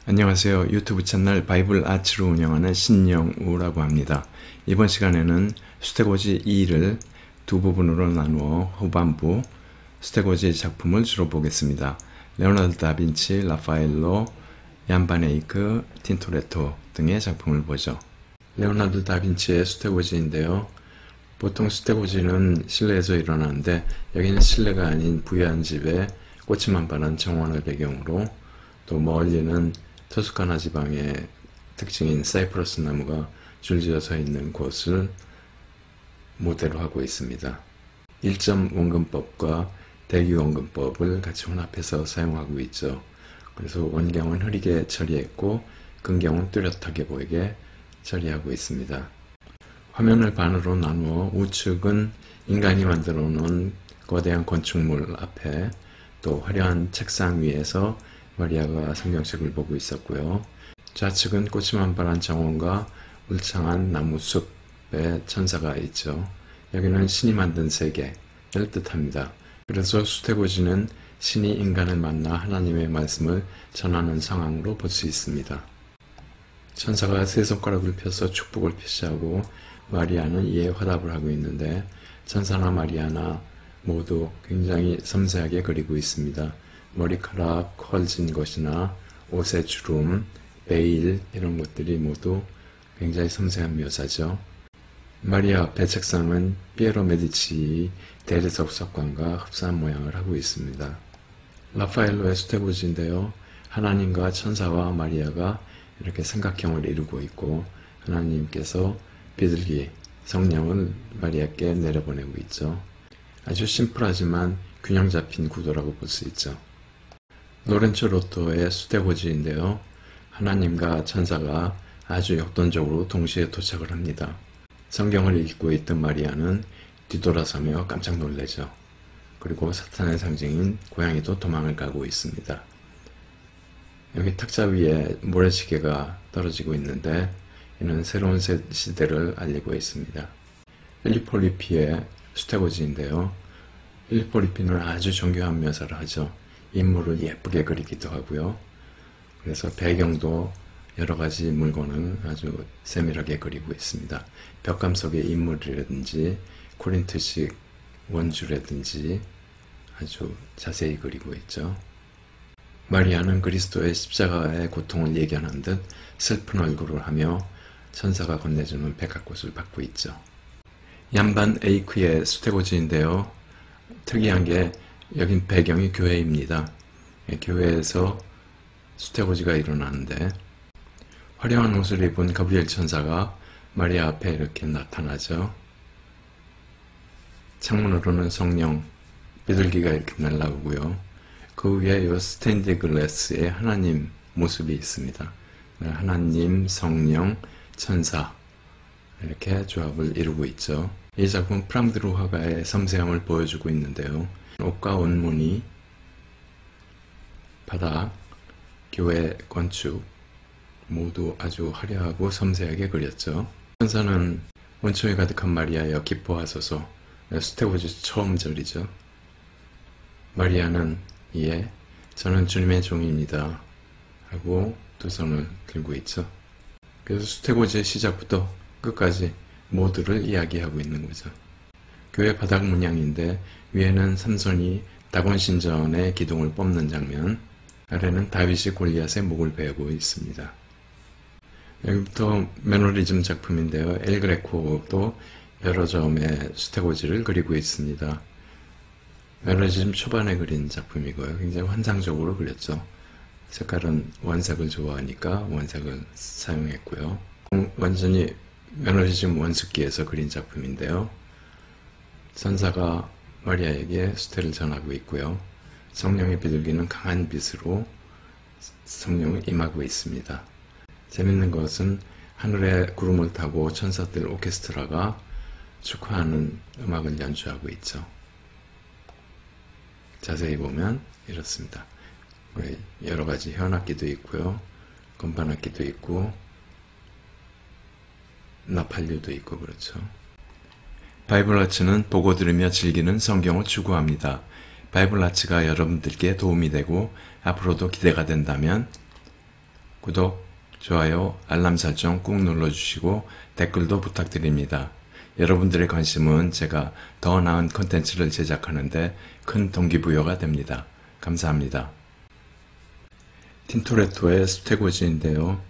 안녕하세요. 유튜브 채널 바이블 아츠로 운영하는 신영우라고 합니다. 이번 시간에는 스테고지 2를 두 부분으로 나누어 후반부 스테고지 작품을 주로 보겠습니다. 레오나르도 다빈치, 라파엘로, 얀 반 에이크, 틴토레토 등의 작품을 보죠. 레오나르도 다빈치의 스테고지인데요. 보통 스테고지는 실내에서 일어나는데 여기는 실내가 아닌 부유한 집에 꽃이 만발한 정원을 배경으로, 또 멀리는 토스카나 지방의 특징인 사이프러스 나무가 줄지어 서 있는 곳을 모델로 하고 있습니다. 1점 원근법과 대기 원근법을 같이 혼합해서 사용하고 있죠. 그래서 원경은 흐리게 처리했고 근경은 뚜렷하게 보이게 처리하고 있습니다. 화면을 반으로 나누어 우측은 인간이 만들어 놓은 거대한 건축물 앞에, 또 화려한 책상 위에서 마리아가 성경책을 보고 있었고요. 좌측은 꽃이 만발한 정원과 울창한 나무숲에 천사가 있죠. 여기는 신이 만든 세계를 뜻합니다. 그래서 수태고지는 신이 인간을 만나 하나님의 말씀을 전하는 상황으로 볼 수 있습니다. 천사가 세 손가락을 펴서 축복을 표시하고 마리아는 이에 화답을 하고 있는데, 천사나 마리아나 모두 굉장히 섬세하게 그리고 있습니다. 머리카락 컬진 것이나 옷의 주름, 베일 이런 것들이 모두 굉장히 섬세한 묘사죠. 마리아 앞에 책상은 피에로 메디치 대리석 석관과 흡사한 모양을 하고 있습니다. 라파엘로의 수태고지인데요. 하나님과 천사와 마리아가 이렇게 삼각형을 이루고 있고, 하나님께서 비둘기 성령을 마리아께 내려보내고 있죠. 아주 심플하지만 균형 잡힌 구도라고 볼 수 있죠. 로렌초 로토의 수태고지인데요. 하나님과 천사가 아주 역동적으로 동시에 도착을 합니다. 성경을 읽고 있던 마리아는 뒤돌아서며 깜짝 놀라죠. 그리고 사탄의 상징인 고양이도 도망을 가고 있습니다. 여기 탁자 위에 모래시계가 떨어지고 있는데, 이는 새로운 시대를 알리고 있습니다. 필리포 리피의 수태고지인데요. 필리포 리피는 아주 정교한 묘사를 하죠. 인물을 예쁘게 그리기도 하고요. 그래서 배경도 여러 가지 물건을 아주 세밀하게 그리고 있습니다. 벽감 속의 인물이라든지 코린트식 원주라든지 아주 자세히 그리고 있죠. 마리아는 그리스도의 십자가의 고통을 예견한 듯 슬픈 얼굴을 하며 천사가 건네주는 백합꽃을 받고 있죠. 얀 반 에이크의 수태고지인데요. 특이한 게 여긴 배경이 교회입니다. 교회에서 수태고지가 일어나는데, 화려한 옷을 입은 가브리엘 천사가 마리아 앞에 이렇게 나타나죠. 창문으로는 성령, 비둘기가 이렇게 날아오고요. 그 위에 이 스테인드 글래스에 하나님 모습이 있습니다. 하나님, 성령, 천사 이렇게 조합을 이루고 있죠. 이 작품 프랑드루 화가의 섬세함을 보여주고 있는데요. 옷과 원무늬, 바닥, 교회 건축 모두 아주 화려하고 섬세하게 그렸죠. 천사는 원초에 가득한 마리아여 기뻐하소서, 수태고지 처음 절이죠. 마리아는 이에 저는 주님의 종입니다 하고 두 손을 들고 있죠. 그래서 수태고지의 시작부터 끝까지 모두를 이야기하고 있는 거죠. 교회 바닥 문양인데 위에는 삼손이 다곤 신전의 기둥을 뽑는 장면, 아래는 다윗이 골리앗의 목을 베고 있습니다. 여기부터 매너리즘 작품인데요. 엘 그레코도 여러 점의 수태고지를 그리고 있습니다. 매너리즘 초반에 그린 작품이고요. 굉장히 환상적으로 그렸죠. 색깔은 원색을 좋아하니까 원색을 사용했고요. 완전히 매너리즘 원숙기에서 그린 작품인데요. 천사가 마리아에게 수태를 전하고 있고요. 성령의 비둘기는 강한 빛으로 성령을 임하고 있습니다. 재밌는 것은 하늘에 구름을 타고 천사들 오케스트라가 축하하는 음악을 연주하고 있죠. 자세히 보면 이렇습니다. 여러 가지 현악기도 있고요. 건반악기도 있고 나팔류도 있고 그렇죠. 바이블 아츠는 보고 들으며 즐기는 성경을 추구합니다. 바이블 아츠가 여러분들께 도움이 되고 앞으로도 기대가 된다면 구독, 좋아요, 알람 설정 꾹 눌러주시고 댓글도 부탁드립니다. 여러분들의 관심은 제가 더 나은 콘텐츠를 제작하는데 큰 동기부여가 됩니다. 감사합니다. 틴토레토의 스테고지인데요.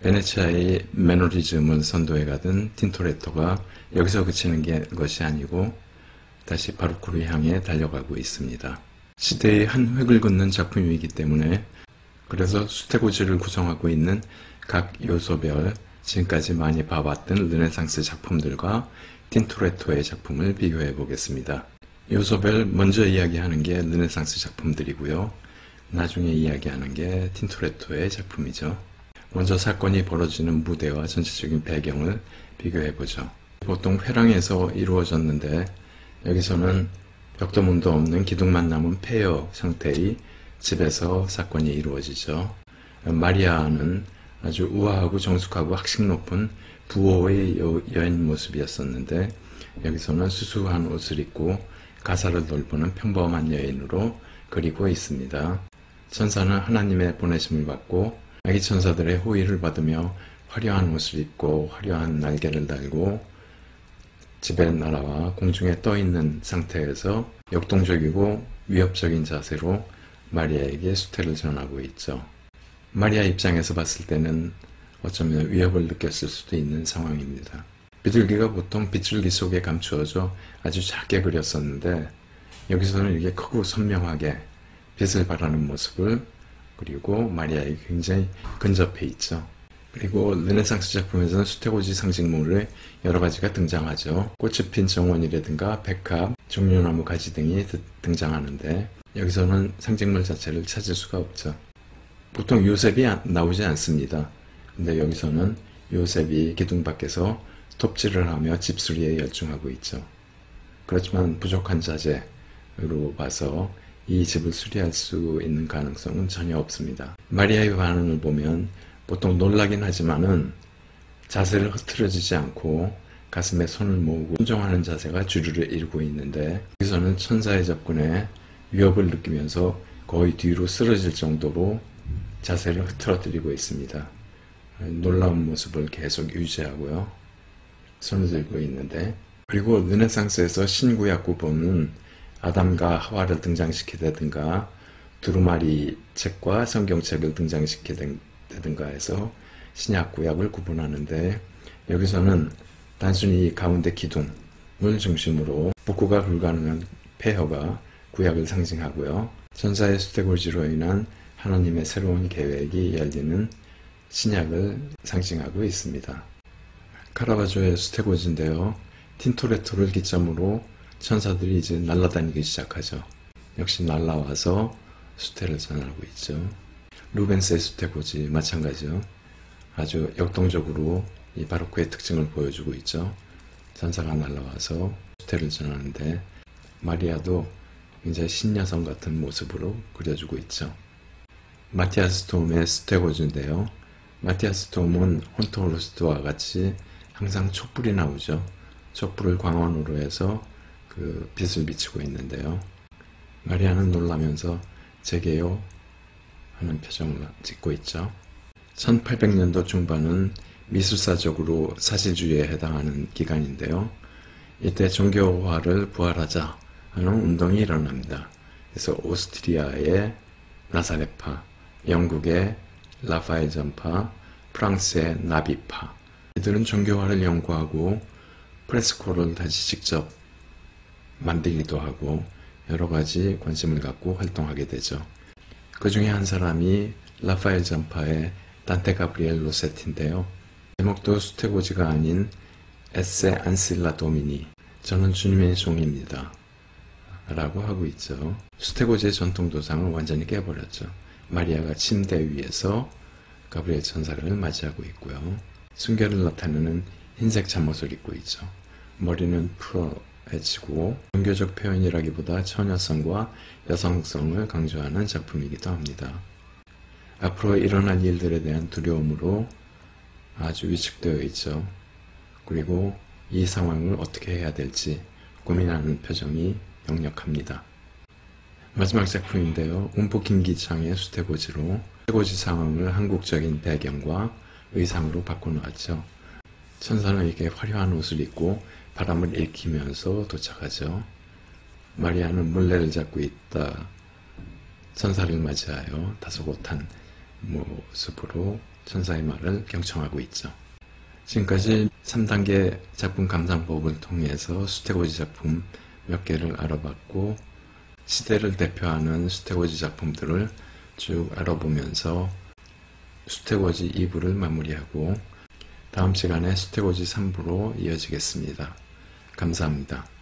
베네치아의 매너리즘을 선도해가던 틴토레토가 여기서 그치는 것이 아니고 다시 바로크를 향해 달려가고 있습니다. 시대의 한 획을 긋는 작품이기 때문에 그래서 스테고지를 구성하고 있는 각 요소별 지금까지 많이 봐왔던 르네상스 작품들과 틴토레토의 작품을 비교해 보겠습니다. 요소별 먼저 이야기하는 게 르네상스 작품들이고요. 나중에 이야기하는 게 틴토레토의 작품이죠. 먼저 사건이 벌어지는 무대와 전체적인 배경을 비교해보죠. 보통 회랑에서 이루어졌는데 여기서는 벽도 문도 없는 기둥만 남은 폐허 상태의 집에서 사건이 이루어지죠. 마리아는 아주 우아하고 정숙하고 학식 높은 부호의 여인 모습이었었는데 여기서는 수수한 옷을 입고 가사를 돌보는 평범한 여인으로 그리고 있습니다. 천사는 하나님의 보내심을 받고 아기 천사들의 호의를 받으며 화려한 옷을 입고 화려한 날개를 달고 집에 날아와 공중에 떠있는 상태에서 역동적이고 위협적인 자세로 마리아에게 수태를 전하고 있죠. 마리아 입장에서 봤을 때는 어쩌면 위협을 느꼈을 수도 있는 상황입니다. 비둘기가 보통 빗줄기 속에 감추어져 아주 작게 그렸었는데 여기서는 이렇게 크고 선명하게 빛을 발하는 모습을 그리고 마리아에게 굉장히 근접해 있죠. 그리고 르네상스 작품에서는 수태고지 상징물의 여러 가지가 등장하죠. 꽃이 핀 정원이라든가 백합, 종려나무 가지 등이 등장하는데 여기서는 상징물 자체를 찾을 수가 없죠. 보통 요셉이 나오지 않습니다. 근데 여기서는 요셉이 기둥 밖에서 톱질을 하며 집수리에 열중하고 있죠. 그렇지만 부족한 자재로 봐서 이 집을 수리할 수 있는 가능성은 전혀 없습니다. 마리아의 반응을 보면 보통 놀라긴 하지만은 자세를 흐트러지지 않고 가슴에 손을 모으고 순종하는 자세가 주류를 이루고 있는데 여기서는 천사의 접근에 위협을 느끼면서 거의 뒤로 쓰러질 정도로 자세를 흐트러뜨리고 있습니다. 놀라운 모습을 계속 유지하고요. 손을 들고 있는데 그리고 르네상스에서 신구약 구본은 아담과 하와를 등장시키다든가 두루마리 책과 성경책을 등장시키다든가 해서 신약 구약을 구분하는데 여기서는 단순히 가운데 기둥을 중심으로 복구가 불가능한 폐허가 구약을 상징하고요. 천사의 수태고지로 인한 하나님의 새로운 계획이 열리는 신약을 상징하고 있습니다. 카라바조의 수태고지인데요. 틴토레토를 기점으로 천사들이 이제 날아다니기 시작하죠. 역시 날아와서 수태를 전하고 있죠. 루벤스의 수태고지 마찬가지죠. 아주 역동적으로 이 바로크의 특징을 보여주고 있죠. 천사가 날아와서 수태를 전하는데 마리아도 굉장히 신여성 같은 모습으로 그려주고 있죠. 마티아스 톰의 수태고지인데요. 마티아스 톰은 혼토로스트와 같이 항상 촛불이 나오죠. 촛불을 광원으로 해서 그 빛을 비치고 있는데요. 마리아는 놀라면서 제게요 하는 표정을 짓고 있죠. 1800년도 중반은 미술사적으로 사실주의에 해당하는 기간인데요. 이때 종교화를 부활하자 하는 운동이 일어납니다. 그래서 오스트리아의 나사렛파, 영국의 라파엘 전파, 프랑스의 나비파 이들은 종교화를 연구하고 프레스코를 다시 직접 만들기도 하고 여러 가지 관심을 갖고 활동하게 되죠. 그 중에 한 사람이 라파엘 전파의 단테 가브리엘 로세티인데요. 제목도 수태고지가 아닌 에세 안실라 도미니, 저는 주님의 종입니다 라고 하고 있죠. 수태고지의 전통도상을 완전히 깨버렸죠. 마리아가 침대 위에서 가브리엘 천사를 맞이하고 있고요. 순결을 나타내는 흰색 잠옷을 입고 있죠. 머리는 풀어헤치고 종교적 표현이라기보다 처녀성과 여성성을 강조하는 작품이기도 합니다. 앞으로 일어날 일들에 대한 두려움으로 아주 위축되어 있죠. 그리고 이 상황을 어떻게 해야 될지 고민하는 표정이 역력합니다. 마지막 작품인데요. 운포 김기창의 수태고지로 수태고지 상황을 한국적인 배경과 의상으로 바꿔놓았죠. 천사는 이렇게 화려한 옷을 입고 바람을 일으키면서 도착하죠. 마리아는 물레를 잡고 있다 천사를 맞이하여 다소곳한 모습으로 천사의 말을 경청하고 있죠. 지금까지 3단계 작품 감상법을 통해서 수태고지 작품 몇 개를 알아봤고, 시대를 대표하는 수태고지 작품들을 쭉 알아보면서 수태고지 2부를 마무리하고 다음 시간에 수태고지 3부로 이어지겠습니다. 감사합니다.